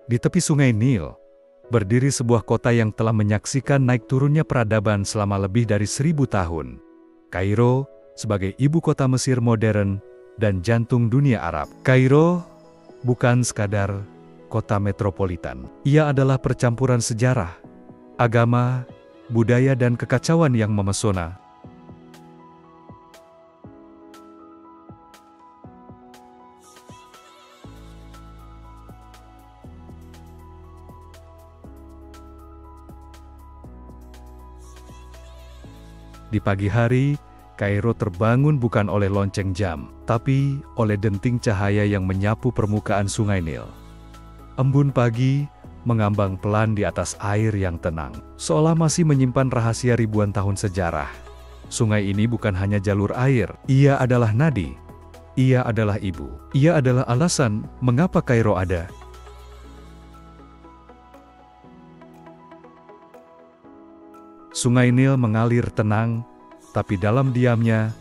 Di tepi sungai Nil, berdiri sebuah kota yang telah menyaksikan naik turunnya peradaban selama lebih dari 1000 tahun. Kairo, sebagai ibu kota Mesir modern dan jantung dunia Arab. Kairo bukan sekadar kota metropolitan. Ia adalah percampuran sejarah, agama, budaya dan kekacauan yang memesona. Di pagi hari, Kairo terbangun bukan oleh lonceng jam, tapi oleh denting cahaya yang menyapu permukaan sungai Nil. Embun pagi mengambang pelan di atas air yang tenang, seolah masih menyimpan rahasia ribuan tahun sejarah. Sungai ini bukan hanya jalur air, ia adalah nadi. Ia adalah ibu. Ia adalah alasan mengapa Kairo ada. Sungai Nil mengalir tenang, tapi dalam diamnya,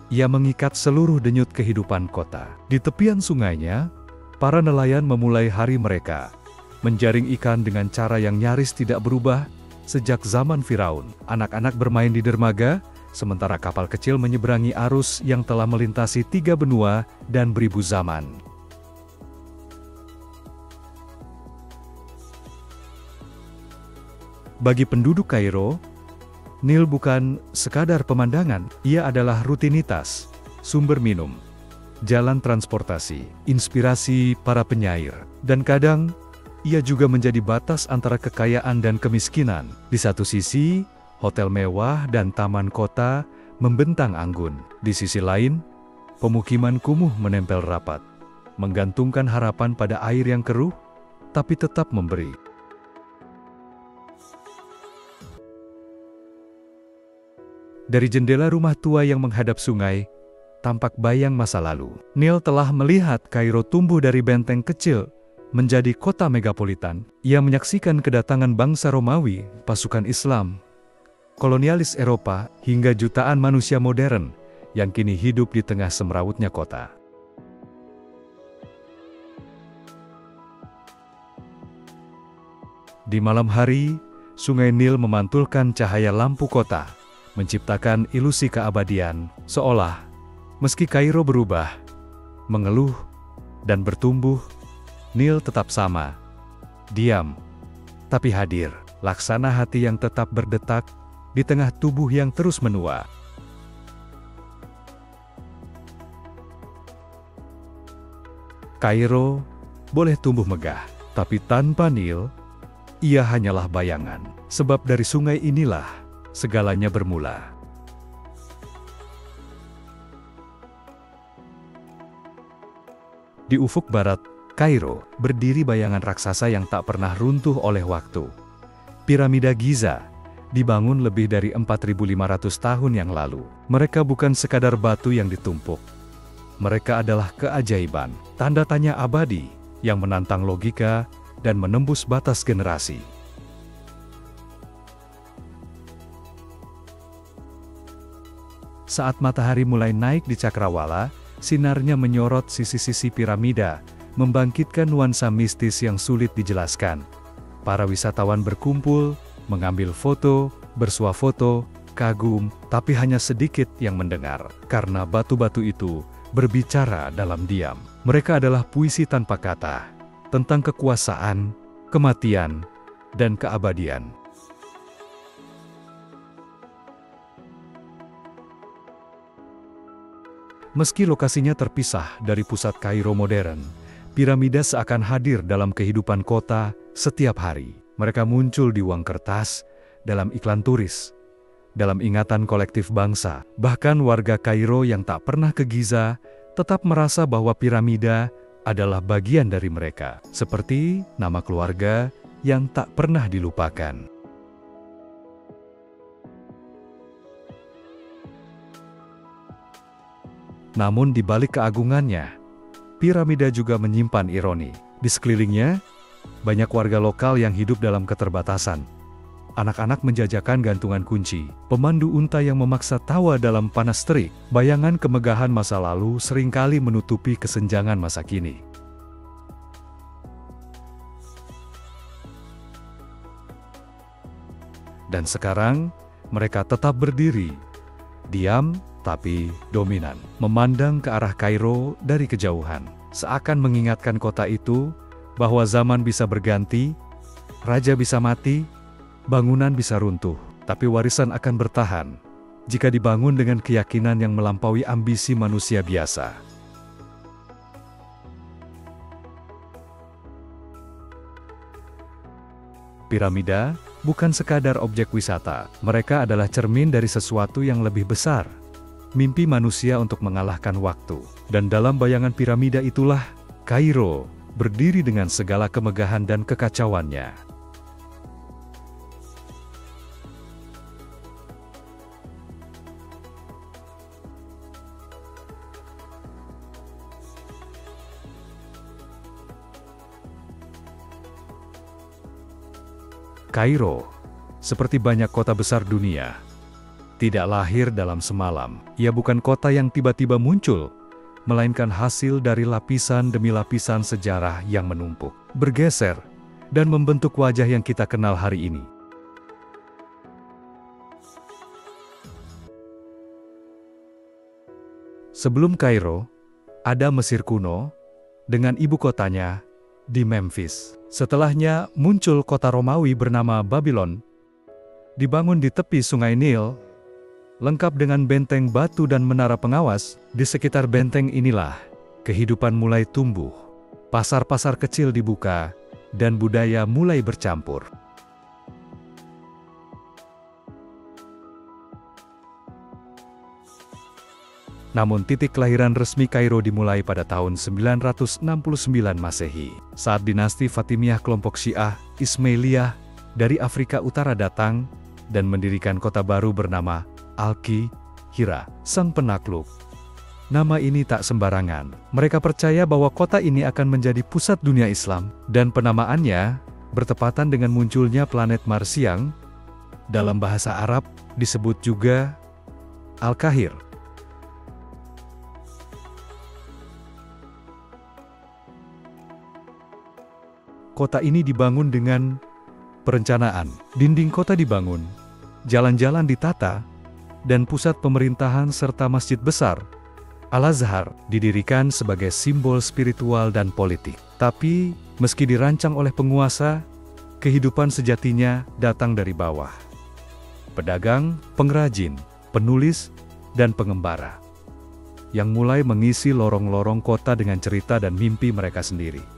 ia mengikat seluruh denyut kehidupan kota. Di tepian sungainya, para nelayan memulai hari mereka, menjaring ikan dengan cara yang nyaris tidak berubah sejak zaman Firaun. Anak-anak bermain di dermaga, sementara kapal kecil menyeberangi arus yang telah melintasi 3 benua dan beribu zaman. Bagi penduduk Kairo, Nil bukan sekadar pemandangan, ia adalah rutinitas, sumber minum, jalan transportasi, inspirasi para penyair, dan kadang, ia juga menjadi batas antara kekayaan dan kemiskinan. Di satu sisi, hotel mewah dan taman kota membentang anggun. Di sisi lain, pemukiman kumuh menempel rapat, menggantungkan harapan pada air yang keruh, tapi tetap memberi. Dari jendela rumah tua yang menghadap sungai, tampak bayang masa lalu. Nil telah melihat Kairo tumbuh dari benteng kecil menjadi kota megapolitan. Ia menyaksikan kedatangan bangsa Romawi, pasukan Islam, kolonialis Eropa, hingga jutaan manusia modern yang kini hidup di tengah semrawutnya kota. Di malam hari, sungai Nil memantulkan cahaya lampu kota, menciptakan ilusi keabadian, seolah meski Kairo berubah, mengeluh, dan bertumbuh, Nil tetap sama, diam, tapi hadir, laksana hati yang tetap berdetak di tengah tubuh yang terus menua. Kairo boleh tumbuh megah, tapi tanpa Nil, ia hanyalah bayangan, sebab dari sungai inilah segalanya bermula. Di ufuk barat, Kairo, berdiri bayangan raksasa yang tak pernah runtuh oleh waktu. Piramida Giza, dibangun lebih dari 4.500 tahun yang lalu. Mereka bukan sekadar batu yang ditumpuk. Mereka adalah keajaiban, tanda tanya abadi, yang menantang logika dan menembus batas generasi. Saat matahari mulai naik di cakrawala, sinarnya menyorot sisi-sisi piramida, membangkitkan nuansa mistis yang sulit dijelaskan. Para wisatawan berkumpul, mengambil foto, bersuah foto, kagum, tapi hanya sedikit yang mendengar, karena batu-batu itu berbicara dalam diam. Mereka adalah puisi tanpa kata, tentang kekuasaan, kematian, dan keabadian. Meski lokasinya terpisah dari pusat Kairo modern, piramida seakan hadir dalam kehidupan kota setiap hari. Mereka muncul di uang kertas, dalam iklan turis, dalam ingatan kolektif bangsa. Bahkan warga Kairo yang tak pernah ke Giza, tetap merasa bahwa piramida adalah bagian dari mereka. Seperti nama keluarga yang tak pernah dilupakan. Namun di balik keagungannya, piramida juga menyimpan ironi. Di sekelilingnya, banyak warga lokal yang hidup dalam keterbatasan. Anak-anak menjajakan gantungan kunci, pemandu unta yang memaksa tawa dalam panas terik. Bayangan kemegahan masa lalu seringkali menutupi kesenjangan masa kini. Dan sekarang, mereka tetap berdiri, diam tapi dominan, memandang ke arah Kairo dari kejauhan, seakan mengingatkan kota itu bahwa zaman bisa berganti, raja bisa mati, bangunan bisa runtuh, tapi warisan akan bertahan jika dibangun dengan keyakinan yang melampaui ambisi manusia biasa. Piramida bukan sekadar objek wisata, mereka adalah cermin dari sesuatu yang lebih besar. Mimpi manusia untuk mengalahkan waktu. Dan dalam bayangan piramida itulah, Kairo berdiri dengan segala kemegahan dan kekacauannya. Kairo, seperti banyak kota besar dunia, tidak lahir dalam semalam. Ia bukan kota yang tiba-tiba muncul, melainkan hasil dari lapisan demi lapisan sejarah yang menumpuk, bergeser, dan membentuk wajah yang kita kenal hari ini. Sebelum Kairo, ada Mesir kuno, dengan ibu kotanya di Memphis. Setelahnya muncul kota Romawi bernama Babylon, dibangun di tepi Sungai Nil, lengkap dengan benteng batu dan menara pengawas. Di sekitar benteng inilah kehidupan mulai tumbuh, pasar-pasar kecil dibuka, dan budaya mulai bercampur. Namun titik kelahiran resmi Kairo dimulai pada tahun 969 Masehi, saat dinasti Fatimiyah kelompok Syiah, Ismailiyah, dari Afrika Utara datang, dan mendirikan kota baru bernama Al-Qahirah, sang penakluk. Nama ini tak sembarangan. Mereka percaya bahwa kota ini akan menjadi pusat dunia Islam, dan penamaannya bertepatan dengan munculnya planet Mars yang, dalam bahasa Arab, disebut juga Al-Qahir. Kota ini dibangun dengan perencanaan. Dinding kota dibangun, jalan-jalan ditata, dan pusat pemerintahan serta masjid besar, Al-Azhar, didirikan sebagai simbol spiritual dan politik. Tapi, meski dirancang oleh penguasa, kehidupan sejatinya datang dari bawah. Pedagang, pengrajin, penulis, dan pengembara, yang mulai mengisi lorong-lorong kota dengan cerita dan mimpi mereka sendiri.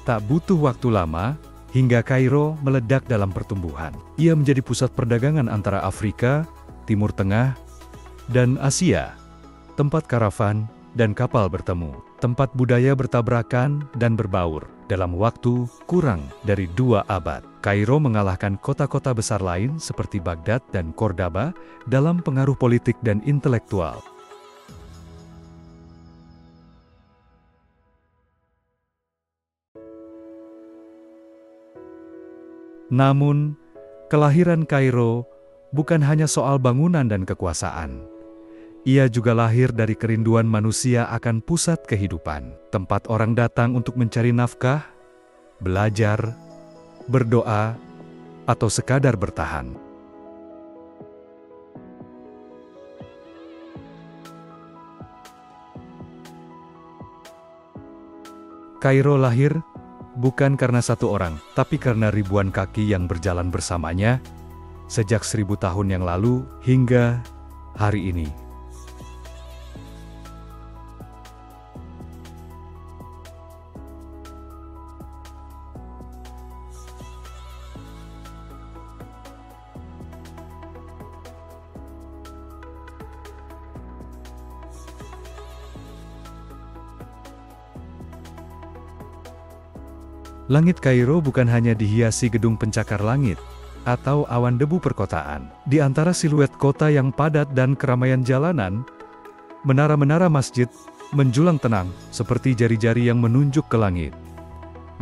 Tak butuh waktu lama, hingga Kairo meledak dalam pertumbuhan. Ia menjadi pusat perdagangan antara Afrika, Timur Tengah, dan Asia. Tempat karavan dan kapal bertemu. Tempat budaya bertabrakan dan berbaur. Dalam waktu kurang dari 2 abad, Kairo mengalahkan kota-kota besar lain seperti Baghdad dan Cordoba dalam pengaruh politik dan intelektual. Namun, kelahiran Kairo bukan hanya soal bangunan dan kekuasaan. Ia juga lahir dari kerinduan manusia akan pusat kehidupan, tempat orang datang untuk mencari nafkah, belajar, berdoa, atau sekadar bertahan. Kairo lahir bukan karena satu orang, tapi karena ribuan kaki yang berjalan bersamanya, sejak 1000 tahun yang lalu hingga hari ini. Langit Kairo bukan hanya dihiasi gedung pencakar langit, atau awan debu perkotaan. Di antara siluet kota yang padat dan keramaian jalanan, menara-menara masjid menjulang tenang, seperti jari-jari yang menunjuk ke langit,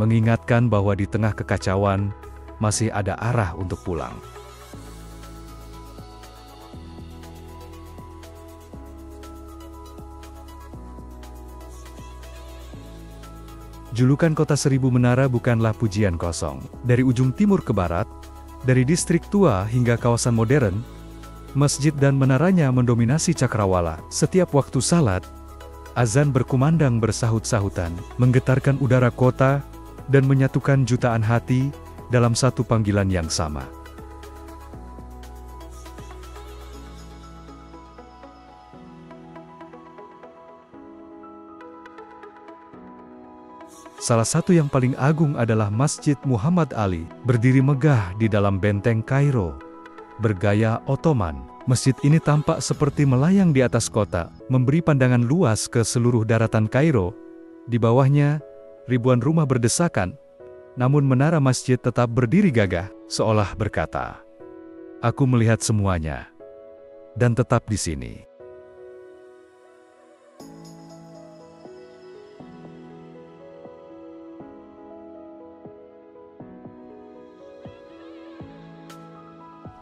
mengingatkan bahwa di tengah kekacauan, masih ada arah untuk pulang. Julukan kota seribu menara bukanlah pujian kosong. Dari ujung timur ke barat, dari distrik tua hingga kawasan modern, masjid dan menaranya mendominasi cakrawala. Setiap waktu salat, azan berkumandang bersahut-sahutan, menggetarkan udara kota, dan menyatukan jutaan hati dalam satu panggilan yang sama. Salah satu yang paling agung adalah Masjid Muhammad Ali, berdiri megah di dalam benteng Kairo, bergaya Ottoman. Masjid ini tampak seperti melayang di atas kota, memberi pandangan luas ke seluruh daratan Kairo. Di bawahnya, ribuan rumah berdesakan, namun menara masjid tetap berdiri gagah, seolah berkata, "Aku melihat semuanya, dan tetap di sini."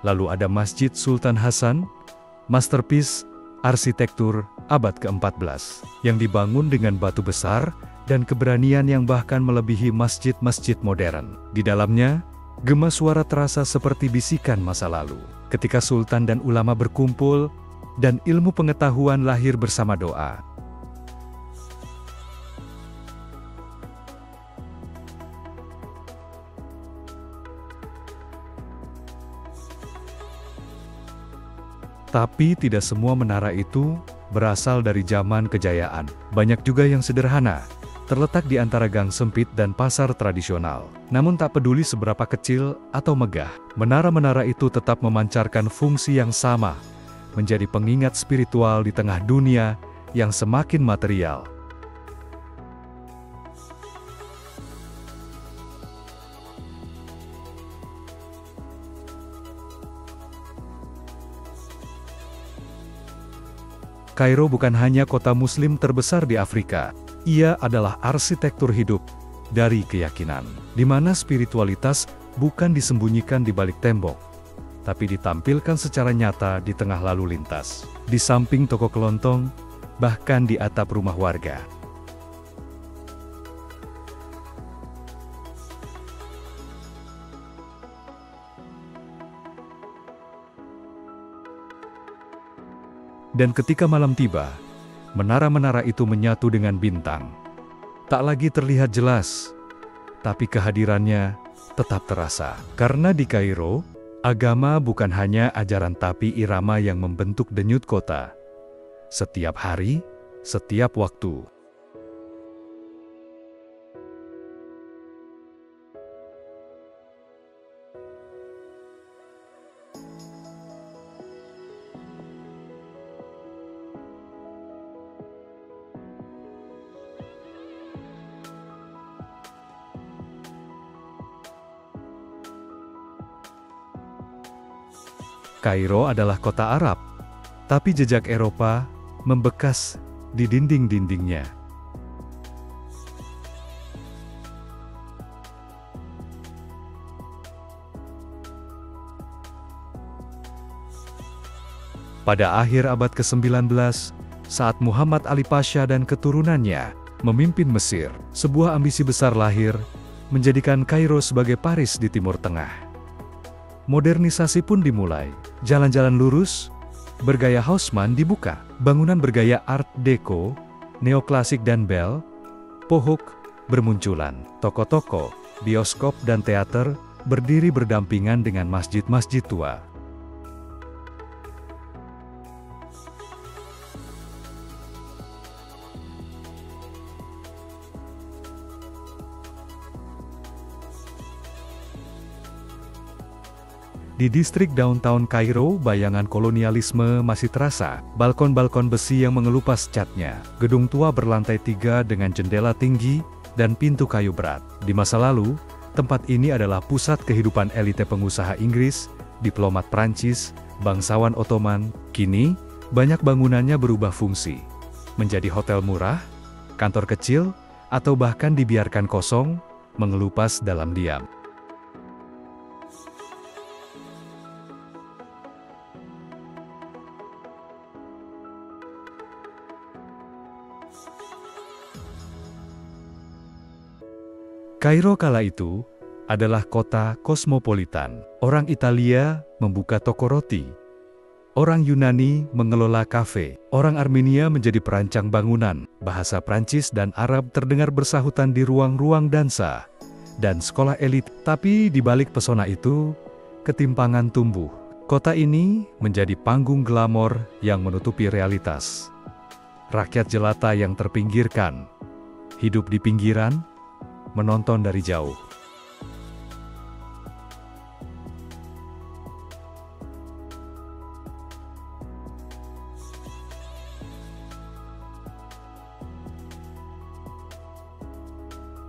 Lalu ada Masjid Sultan Hasan, masterpiece arsitektur abad ke-14, yang dibangun dengan batu besar dan keberanian yang bahkan melebihi masjid-masjid modern. Di dalamnya, gema suara terasa seperti bisikan masa lalu, ketika sultan dan ulama berkumpul, dan ilmu pengetahuan lahir bersama doa. Tapi tidak semua menara itu berasal dari zaman kejayaan. Banyak juga yang sederhana, terletak di antara gang sempit dan pasar tradisional. Namun tak peduli seberapa kecil atau megah, menara-menara itu tetap memancarkan fungsi yang sama, menjadi pengingat spiritual di tengah dunia yang semakin material. Kairo bukan hanya kota muslim terbesar di Afrika, ia adalah arsitektur hidup dari keyakinan, di mana spiritualitas bukan disembunyikan di balik tembok, tapi ditampilkan secara nyata di tengah lalu lintas, di samping toko kelontong, bahkan di atap rumah warga. Dan ketika malam tiba, menara-menara itu menyatu dengan bintang. Tak lagi terlihat jelas, tapi kehadirannya tetap terasa. Karena di Kairo, agama bukan hanya ajaran tapi irama yang membentuk denyut kota. Setiap hari, setiap waktu. Kairo adalah kota Arab, tapi jejak Eropa membekas di dinding-dindingnya. Pada akhir abad ke-19, saat Muhammad Ali Pasha dan keturunannya memimpin Mesir, sebuah ambisi besar lahir, menjadikan Kairo sebagai Paris di Timur Tengah. Modernisasi pun dimulai, jalan-jalan lurus, bergaya Haussmann dibuka, bangunan bergaya Art Deco, neoklasik dan Belle, Pohok bermunculan, toko-toko, bioskop dan teater berdiri berdampingan dengan masjid-masjid tua. Di distrik downtown Kairo, bayangan kolonialisme masih terasa. Balkon-balkon besi yang mengelupas catnya, gedung tua berlantai 3 dengan jendela tinggi, dan pintu kayu berat. Di masa lalu, tempat ini adalah pusat kehidupan elite pengusaha Inggris, diplomat Prancis, bangsawan Ottoman. Kini, banyak bangunannya berubah fungsi, menjadi hotel murah, kantor kecil, atau bahkan dibiarkan kosong, mengelupas dalam diam. Kairo kala itu adalah kota kosmopolitan. Orang Italia membuka toko roti. Orang Yunani mengelola kafe. Orang Armenia menjadi perancang bangunan. Bahasa Prancis dan Arab terdengar bersahutan di ruang-ruang dansa dan sekolah elit. Tapi di balik pesona itu, ketimpangan tumbuh. Kota ini menjadi panggung glamor yang menutupi realitas. Rakyat jelata yang terpinggirkan, hidup di pinggiran, menonton dari jauh.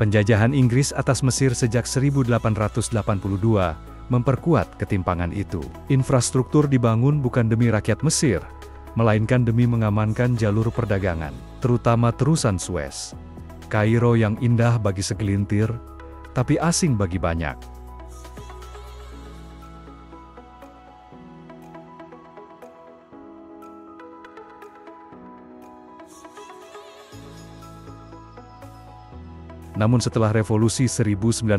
Penjajahan Inggris atas Mesir sejak 1882 memperkuat ketimpangan itu. Infrastruktur dibangun bukan demi rakyat Mesir, melainkan demi mengamankan jalur perdagangan, terutama terusan Suez. Kairo yang indah bagi segelintir, tapi asing bagi banyak. Namun setelah revolusi 1952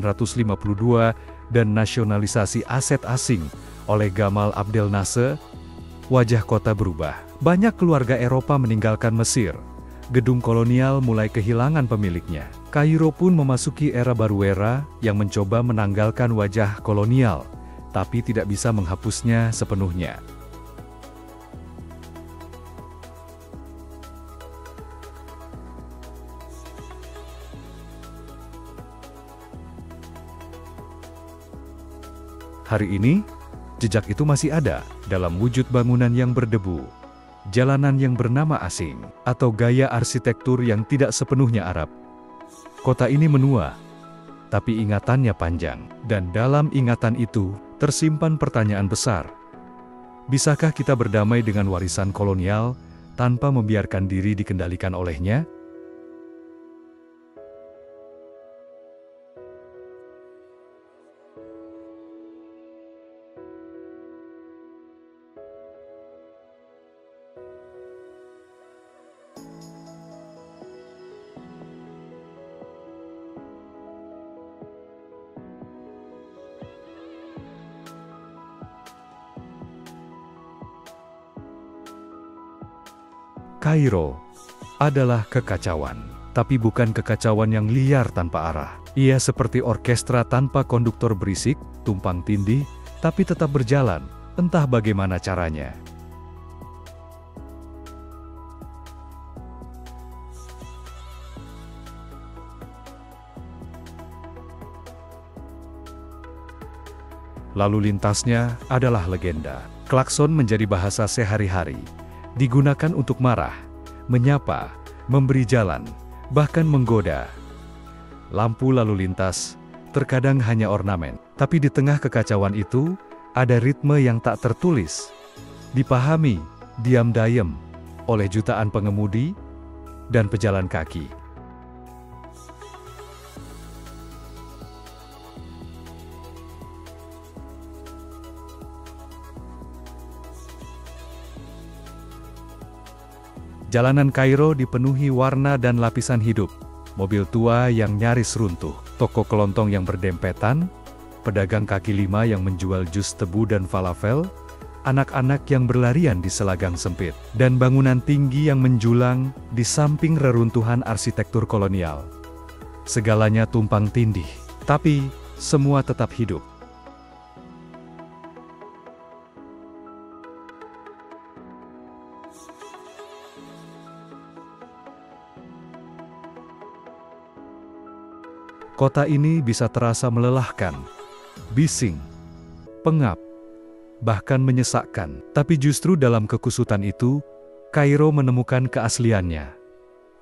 dan nasionalisasi aset asing oleh Gamal Abdel Nasser, wajah kota berubah. Banyak keluarga Eropa meninggalkan Mesir. Gedung kolonial mulai kehilangan pemiliknya. Kairo pun memasuki era baru, era yang mencoba menanggalkan wajah kolonial, tapi tidak bisa menghapusnya sepenuhnya. Hari ini, jejak itu masih ada dalam wujud bangunan yang berdebu, jalanan yang bernama asing, atau gaya arsitektur yang tidak sepenuhnya Arab. Kota ini menua, tapi ingatannya panjang, dan dalam ingatan itu tersimpan pertanyaan besar. Bisakah kita berdamai dengan warisan kolonial tanpa membiarkan diri dikendalikan olehnya? Kairo adalah kekacauan, tapi bukan kekacauan yang liar tanpa arah. Ia seperti orkestra tanpa konduktor berisik, tumpang tindih, tapi tetap berjalan, entah bagaimana caranya. Lalu lintasnya adalah legenda. Klakson menjadi bahasa sehari-hari. Digunakan untuk marah, menyapa, memberi jalan, bahkan menggoda. Lampu lalu lintas terkadang hanya ornamen, tapi di tengah kekacauan itu ada ritme yang tak tertulis, dipahami diam-diam oleh jutaan pengemudi dan pejalan kaki. Jalanan Kairo dipenuhi warna dan lapisan hidup. Mobil tua yang nyaris runtuh, toko kelontong yang berdempetan, pedagang kaki lima yang menjual jus tebu dan falafel, anak-anak yang berlarian di selagang sempit, dan bangunan tinggi yang menjulang di samping reruntuhan arsitektur kolonial. Segalanya tumpang tindih, tapi semua tetap hidup. Kota ini bisa terasa melelahkan, bising, pengap, bahkan menyesakkan. Tapi justru dalam kekusutan itu, Kairo menemukan keasliannya.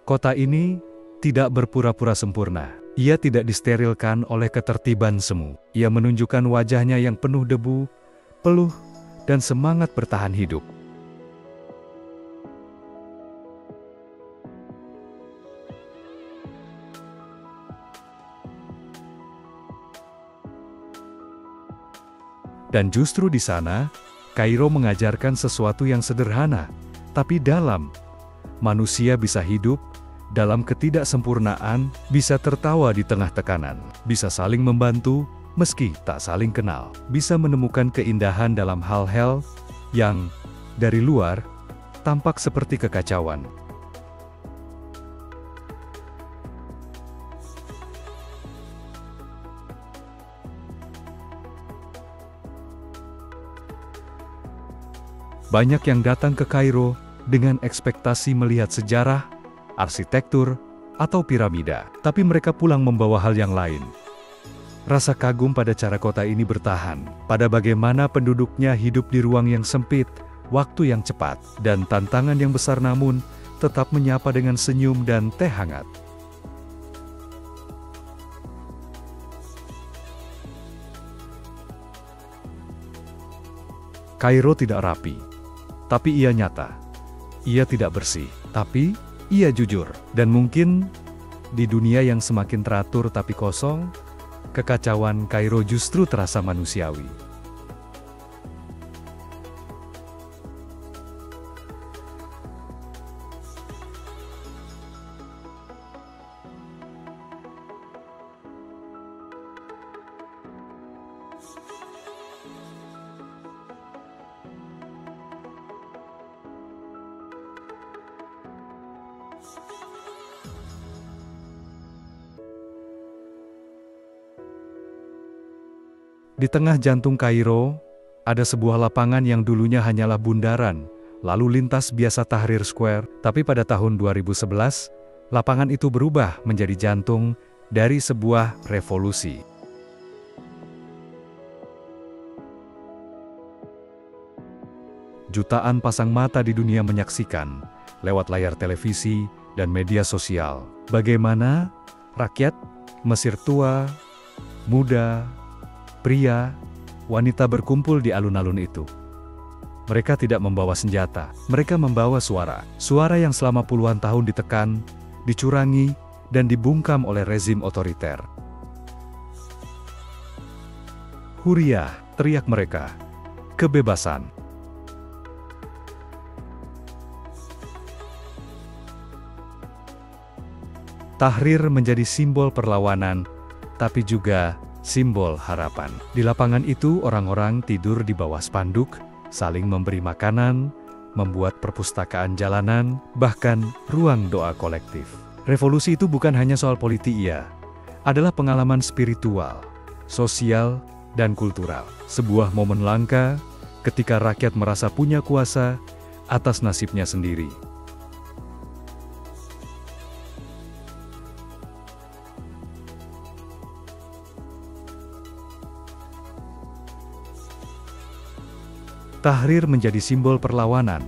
Kota ini tidak berpura-pura sempurna. Ia tidak disterilkan oleh ketertiban semu. Ia menunjukkan wajahnya yang penuh debu, peluh, dan semangat bertahan hidup. Dan justru di sana, Kairo mengajarkan sesuatu yang sederhana, tapi dalam. Manusia bisa hidup Dalam ketidaksempurnaan, bisa tertawa di tengah tekanan, bisa saling membantu, meski tak saling kenal, bisa menemukan keindahan dalam hal-hal yang, dari luar, tampak seperti kekacauan. Banyak yang datang ke Kairo dengan ekspektasi melihat sejarah, arsitektur, atau piramida, tapi mereka pulang membawa hal yang lain. Rasa kagum pada cara kota ini bertahan, pada bagaimana penduduknya hidup di ruang yang sempit, waktu yang cepat, dan tantangan yang besar, namun tetap menyapa dengan senyum dan teh hangat. Kairo tidak rapi, tapi ia nyata. Ia tidak bersih, tapi ia jujur. Dan mungkin, di dunia yang semakin teratur tapi kosong, kekacauan Kairo justru terasa manusiawi. Di tengah jantung Kairo, ada sebuah lapangan yang dulunya hanyalah bundaran, lalu lintas biasa Tahrir Square, tapi pada tahun 2011, lapangan itu berubah menjadi jantung dari sebuah revolusi. Jutaan pasang mata di dunia menyaksikan, lewat layar televisi dan media sosial, bagaimana rakyat Mesir tua, muda, pria, wanita berkumpul di alun-alun itu. Mereka tidak membawa senjata, mereka membawa suara. Suara yang selama puluhan tahun ditekan, dicurangi, dan dibungkam oleh rezim otoriter. Huriyah, teriak mereka. Kebebasan. Tahrir menjadi simbol perlawanan, tapi juga simbol harapan. Di lapangan itu, orang-orang tidur di bawah spanduk, saling memberi makanan, membuat perpustakaan jalanan, bahkan ruang doa kolektif. Revolusi itu bukan hanya soal politik, ia adalah pengalaman spiritual, sosial, dan kultural. Sebuah momen langka ketika rakyat merasa punya kuasa atas nasibnya sendiri. Tahrir menjadi simbol perlawanan,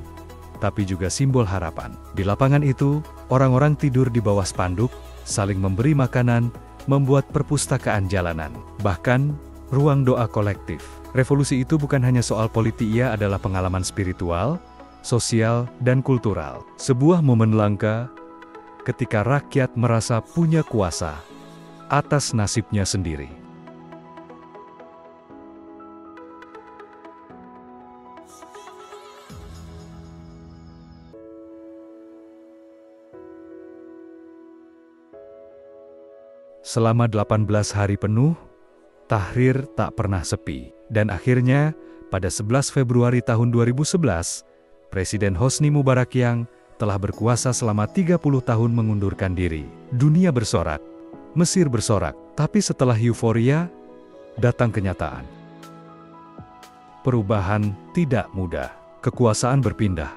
tapi juga simbol harapan. Di lapangan itu, orang-orang tidur di bawah spanduk, saling memberi makanan, membuat perpustakaan jalanan, bahkan ruang doa kolektif. Revolusi itu bukan hanya soal politik, ia adalah pengalaman spiritual, sosial, dan kultural. Sebuah momen langka ketika rakyat merasa punya kuasa atas nasibnya sendiri. Selama 18 hari penuh, Tahrir tak pernah sepi. Dan akhirnya, pada 11 Februari tahun 2011, Presiden Hosni Mubarak yang telah berkuasa selama 30 tahun mengundurkan diri. Dunia bersorak, Mesir bersorak, tapi setelah euforia, datang kenyataan. Perubahan tidak mudah, kekuasaan berpindah,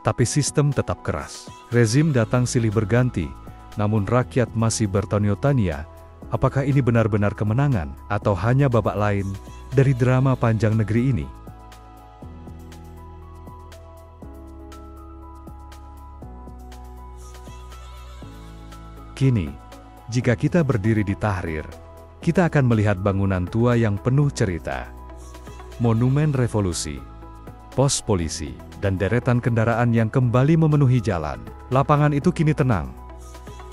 tapi sistem tetap keras. Rezim datang silih berganti, namun rakyat masih bertanya-tanya, apakah ini benar-benar kemenangan, atau hanya babak lain dari drama panjang negeri ini? Kini, jika kita berdiri di Tahrir, kita akan melihat bangunan tua yang penuh cerita. Monumen revolusi, pos polisi, dan deretan kendaraan yang kembali memenuhi jalan. Lapangan itu kini tenang.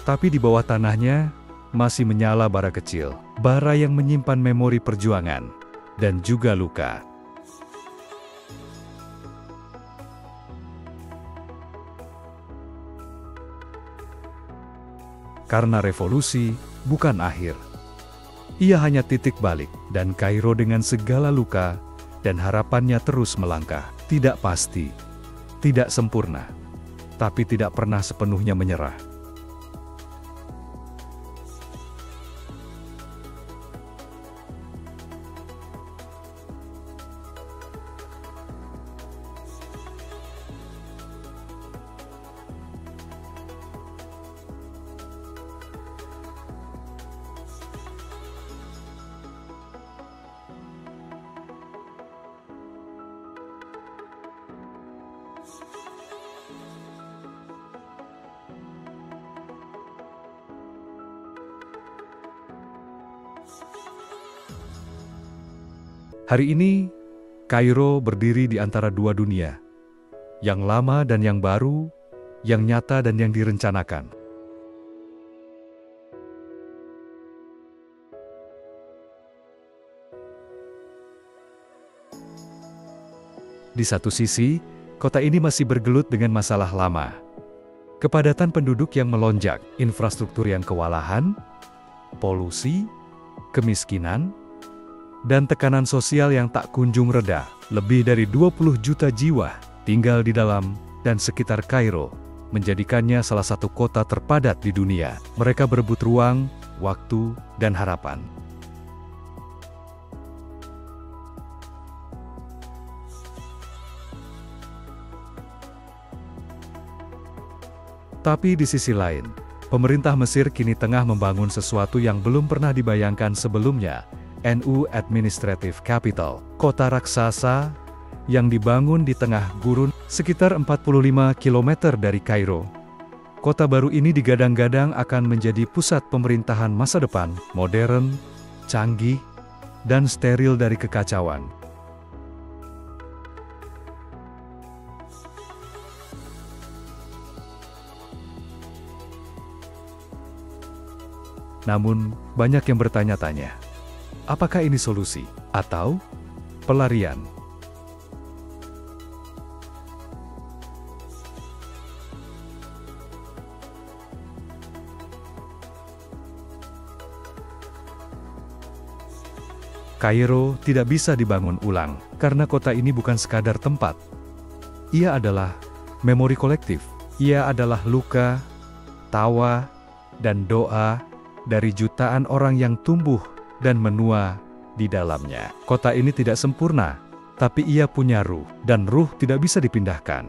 Tapi di bawah tanahnya, masih menyala bara kecil, bara yang menyimpan memori perjuangan, dan juga luka. karena revolusi bukan akhir. Ia hanya titik balik, dan Kairo dengan segala luka dan harapannya terus melangkah. Tidak pasti, tidak sempurna, tapi tidak pernah sepenuhnya menyerah. Hari ini, Kairo berdiri di antara dua dunia, yang lama dan yang baru, yang nyata dan yang direncanakan. Di satu sisi, kota ini masih bergelut dengan masalah lama. Kepadatan penduduk yang melonjak, infrastruktur yang kewalahan, polusi, kemiskinan, dan tekanan sosial yang tak kunjung reda. Lebih dari 20 juta jiwa tinggal di dalam dan sekitar Kairo, menjadikannya salah satu kota terpadat di dunia. Mereka berebut ruang, waktu, dan harapan. Tapi di sisi lain, pemerintah Mesir kini tengah membangun sesuatu yang belum pernah dibayangkan sebelumnya, New Administrative Capital, kota raksasa yang dibangun di tengah gurun sekitar 45 km dari Kairo. Kota baru ini digadang-gadang akan menjadi pusat pemerintahan masa depan, modern, canggih, dan steril dari kekacauan. Namun, banyak yang bertanya-tanya, apakah ini solusi atau pelarian? Kairo tidak bisa dibangun ulang, karena kota ini bukan sekadar tempat. Ia adalah memori kolektif. Ia adalah luka, tawa, dan doa dari jutaan orang yang tumbuh dan menua di dalamnya. Kota ini tidak sempurna, tapi ia punya ruh, dan ruh tidak bisa dipindahkan.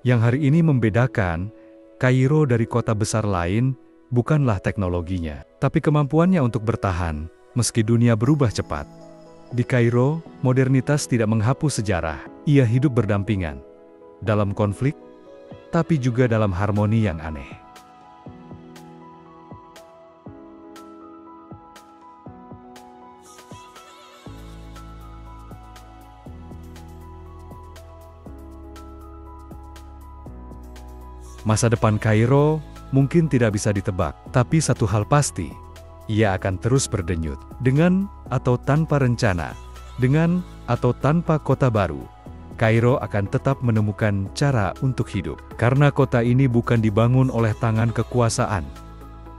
Yang hari ini membedakan Kairo dari kota besar lain bukanlah teknologinya, tapi kemampuannya untuk bertahan meski dunia berubah cepat. Di Kairo, modernitas tidak menghapus sejarah. Ia hidup berdampingan dalam konflik, tapi juga dalam harmoni yang aneh. Masa depan Kairo mungkin tidak bisa ditebak, tapi satu hal pasti, ia akan terus berdenyut, dengan atau tanpa rencana, dengan atau tanpa kota baru. Kairo akan tetap menemukan cara untuk hidup, karena kota ini bukan dibangun oleh tangan kekuasaan,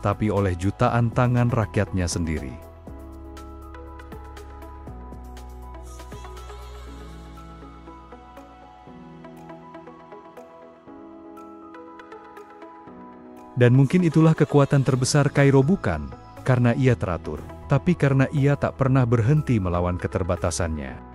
tapi oleh jutaan tangan rakyatnya sendiri. Dan mungkin itulah kekuatan terbesar Kairo, bukan karena ia teratur, tapi karena ia tak pernah berhenti melawan keterbatasannya.